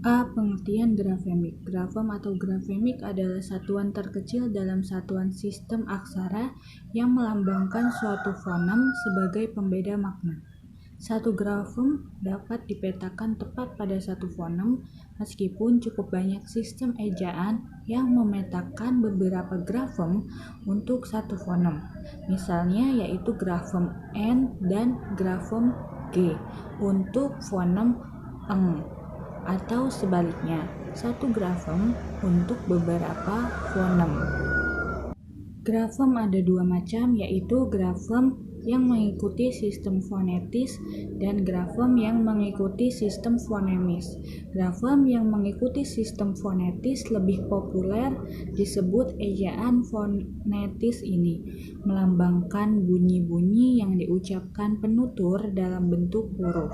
A. Pengertian grafemik. Grafem atau grafemik adalah satuan terkecil dalam satuan sistem aksara yang melambangkan suatu fonem sebagai pembeda makna. Satu grafem dapat dipetakan tepat pada satu fonem, meskipun cukup banyak sistem ejaan yang memetakan beberapa grafem untuk satu fonem. Misalnya yaitu grafem N dan grafem G untuk fonem eng, atau sebaliknya, satu grafem untuk beberapa fonem. Grafem ada dua macam, yaitu grafem yang mengikuti sistem fonetis dan grafem yang mengikuti sistem fonemis. Grafem yang mengikuti sistem fonetis lebih populer disebut ejaan fonetis ini, melambangkan bunyi-bunyi yang diucapkan penutur dalam bentuk huruf.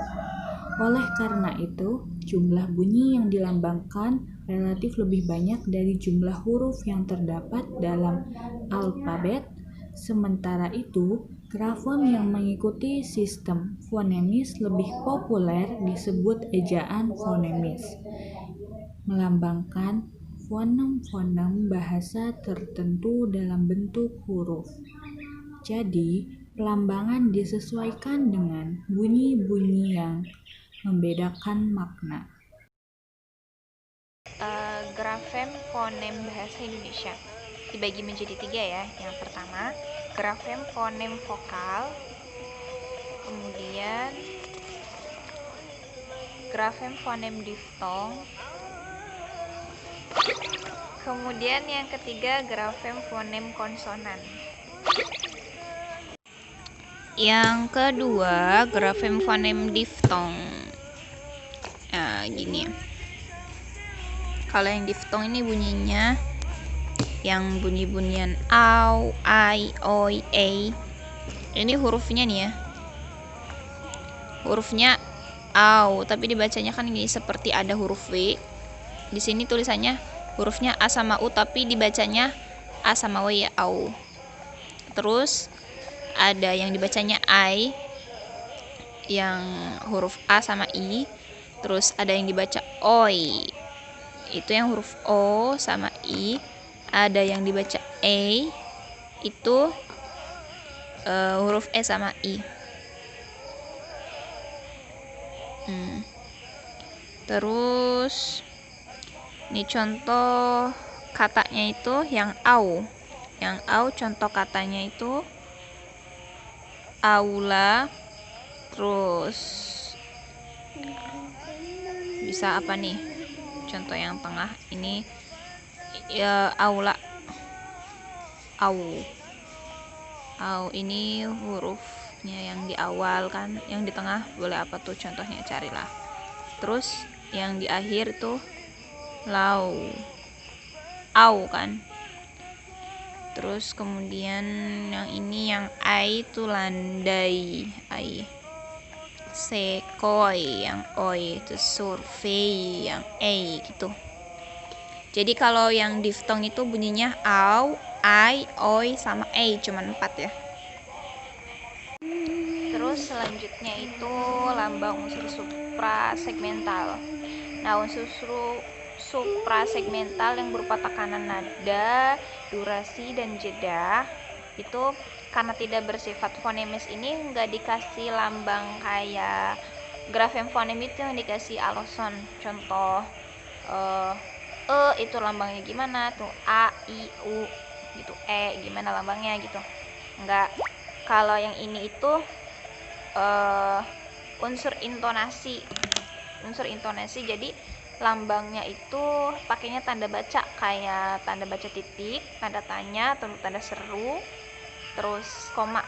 Oleh karena itu, jumlah bunyi yang dilambangkan relatif lebih banyak dari jumlah huruf yang terdapat dalam alfabet. Sementara itu, grafem yang mengikuti sistem fonemis lebih populer disebut ejaan fonemis, melambangkan fonem-fonem bahasa tertentu dalam bentuk huruf. Jadi, pelambangan disesuaikan dengan bunyi-bunyi yang membedakan makna. Grafem fonem bahasa Indonesia dibagi menjadi 3 ya. Yang pertama, grafem fonem vokal, kemudian grafem fonem diftong, kemudian yang ketiga grafem fonem konsonan. Yang kedua, grafem fonem diftong. Nah, gini. Kalau yang diftong ini bunyinya yang bunyi-bunyian au, ai, oi, ei. Ini hurufnya nih ya. Hurufnya au, tapi dibacanya kan gini seperti ada huruf W. Di sini tulisannya hurufnya A sama U, tapi dibacanya A sama W ya, au. Terus ada yang dibacanya I, yang huruf A sama I. Terus ada yang dibaca oi, itu yang huruf O sama I. Ada yang dibaca E, itu huruf E sama I. Terus ini contoh katanya itu yang au. Yang au contoh katanya itu aula. Terus bisa apa nih? Contoh yang tengah ini ya, aula. Au. Au ini hurufnya yang di awal kan, yang di tengah boleh apa tuh contohnya, carilah. Terus yang di akhir tuh lau. Au kan. Terus kemudian yang ini yang ai itu landai, ai. Sekoi yang oi, itu survei yang e gitu. Jadi kalau yang diftong itu bunyinya au, ai, oi sama e, cuman 4 ya. Terus selanjutnya itu lambang unsur suprasegmental. Nah, unsur suprasegmental yang berupa tekanan nada, durasi, dan jeda itu karena tidak bersifat fonemis ini nggak dikasih lambang kayak grafem fonem itu yang dikasih aloson. Contoh itu lambangnya gimana tuh, A, I, U gitu, E gimana lambangnya gitu, enggak. Kalau yang ini itu unsur intonasi, jadi lambangnya itu pakainya tanda baca, kayak tanda baca titik, tanda tanya, tanda seru, terus koma.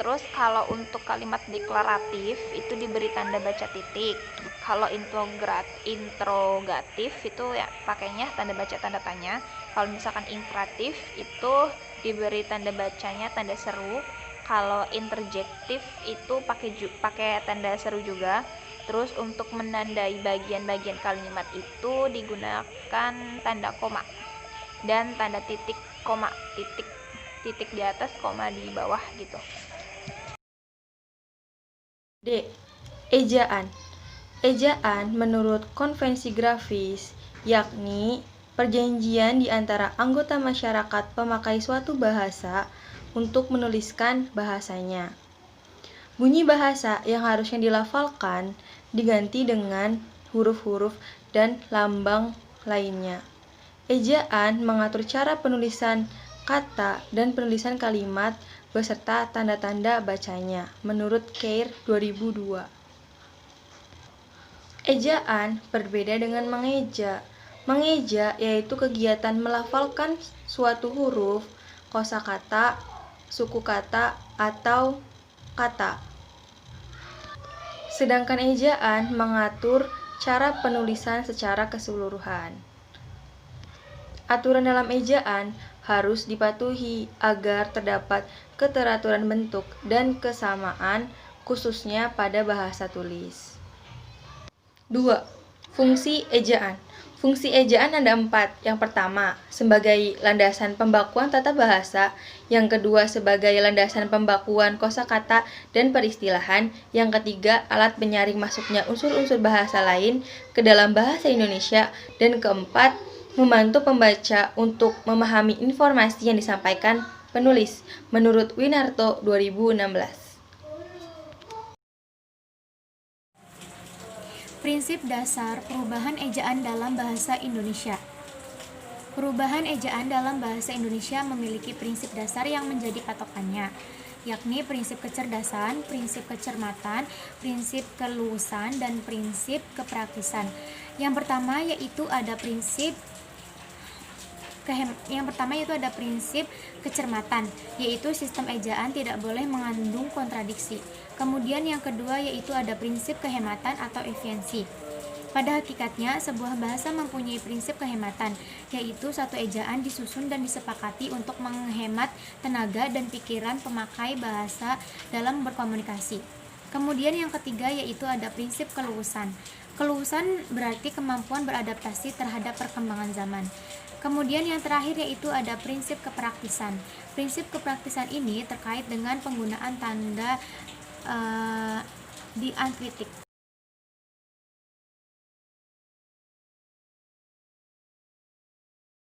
Terus kalau untuk kalimat deklaratif itu diberi tanda baca titik. Kalau interrogatif itu ya pakainya tanda baca tanda tanya. Kalau misalkan imperatif itu diberi tanda bacanya tanda seru. Kalau interjektif itu pakai tanda seru juga. Terus untuk menandai bagian-bagian kalimat itu digunakan tanda koma dan tanda titik, koma, titik di atas, koma di bawah gitu. D. Ejaan. Ejaan menurut konvensi grafis, yakni perjanjian di antara anggota masyarakat pemakai suatu bahasa untuk menuliskan bahasanya. Bunyi bahasa yang harusnya dilafalkan diganti dengan huruf-huruf dan lambang lainnya. Ejaan mengatur cara penulisan kata dan penulisan kalimat beserta tanda-tanda bacanya, menurut Keir 2002. Ejaan berbeda dengan mengeja. Mengeja yaitu kegiatan melafalkan suatu huruf, kosakata, suku kata, atau kata. Sedangkan ejaan mengatur cara penulisan secara keseluruhan. Aturan dalam ejaan harus dipatuhi agar terdapat keteraturan bentuk dan kesamaan, khususnya pada bahasa tulis. 2. Fungsi ejaan. Fungsi ejaan ada 4. Yang pertama, sebagai landasan pembakuan tata bahasa. Yang kedua, sebagai landasan pembakuan kosakata dan peristilahan. Yang ketiga, alat penyaring masuknya unsur-unsur bahasa lain ke dalam bahasa Indonesia. Dan keempat, membantu pembaca untuk memahami informasi yang disampaikan penulis, menurut Winarto 2016. Prinsip dasar perubahan ejaan dalam bahasa Indonesia. Perubahan ejaan dalam bahasa Indonesia memiliki prinsip dasar yang menjadi patokannya, yakni prinsip kecerdasan, prinsip kecermatan, prinsip keluasan, dan prinsip kepraktisan. Yang pertama yaitu ada prinsip kecermatan, yaitu sistem ejaan tidak boleh mengandung kontradiksi. Kemudian yang kedua yaitu ada prinsip kehematan atau efisiensi. Pada hakikatnya, sebuah bahasa mempunyai prinsip kehematan, yaitu satu ejaan disusun dan disepakati untuk menghemat tenaga dan pikiran pemakai bahasa dalam berkomunikasi. Kemudian yang ketiga yaitu ada prinsip keluasan. Keluasan berarti kemampuan beradaptasi terhadap perkembangan zaman. Kemudian yang terakhir yaitu ada prinsip kepraktisan. Prinsip kepraktisan ini terkait dengan penggunaan tanda diakritik.